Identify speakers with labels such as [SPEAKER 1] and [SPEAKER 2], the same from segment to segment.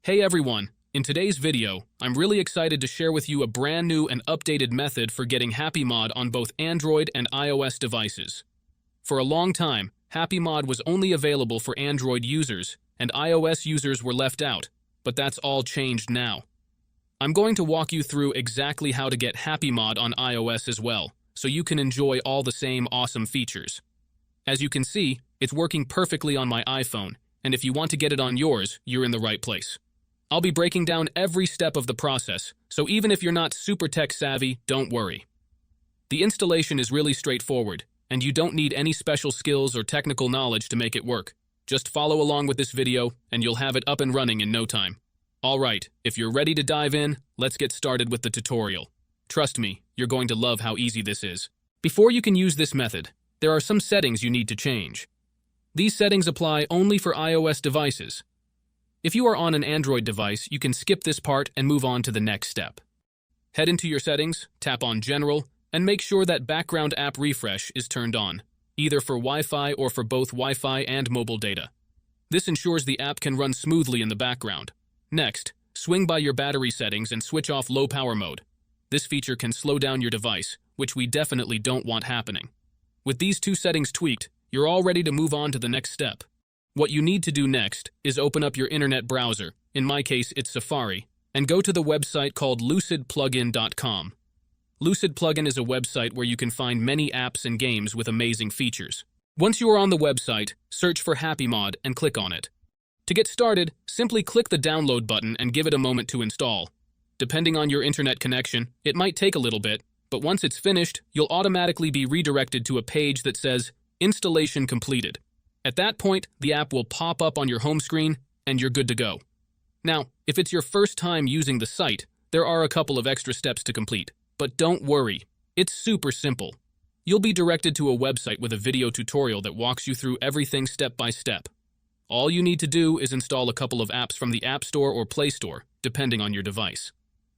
[SPEAKER 1] Hey everyone, in today's video, I'm really excited to share with you a brand new and updated method for getting HappyMod on both Android and iOS devices. For a long time, HappyMod was only available for Android users, and iOS users were left out, but that's all changed now. I'm going to walk you through exactly how to get HappyMod on iOS as well, so you can enjoy all the same awesome features. As you can see, it's working perfectly on my iPhone, and if you want to get it on yours, you're in the right place. I'll be breaking down every step of the process, so even if you're not super tech savvy, don't worry. The installation is really straightforward, and you don't need any special skills or technical knowledge to make it work. Just follow along with this video, and you'll have it up and running in no time. Alright, if you're ready to dive in, let's get started with the tutorial. Trust me, you're going to love how easy this is. Before you can use this method, there are some settings you need to change. These settings apply only for iOS devices. If you are on an Android device, you can skip this part and move on to the next step. Head into your settings, tap on General, and make sure that background app refresh is turned on, either for Wi-Fi or for both Wi-Fi and mobile data. This ensures the app can run smoothly in the background. Next, swing by your battery settings and switch off low power mode. This feature can slow down your device, which we definitely don't want happening. With these two settings tweaked, you're all ready to move on to the next step. What you need to do next is open up your internet browser, in my case it's Safari, and go to the website called lucidplugin.com. Lucid Plugin is a website where you can find many apps and games with amazing features. Once you are on the website, search for HappyMod and click on it. To get started, simply click the download button and give it a moment to install. Depending on your internet connection, it might take a little bit, but once it's finished, you'll automatically be redirected to a page that says, Installation completed. At that point, the app will pop up on your home screen, and you're good to go. Now, if it's your first time using the site, there are a couple of extra steps to complete. But don't worry, it's super simple. You'll be directed to a website with a video tutorial that walks you through everything step by step. All you need to do is install a couple of apps from the App Store or Play Store, depending on your device.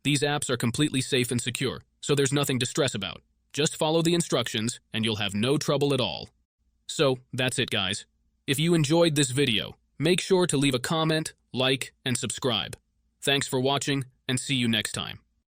[SPEAKER 1] These apps are completely safe and secure, so there's nothing to stress about. Just follow the instructions, and you'll have no trouble at all. So, that's it guys. If you enjoyed this video, make sure to leave a comment, like, and subscribe. Thanks for watching, and see you next time.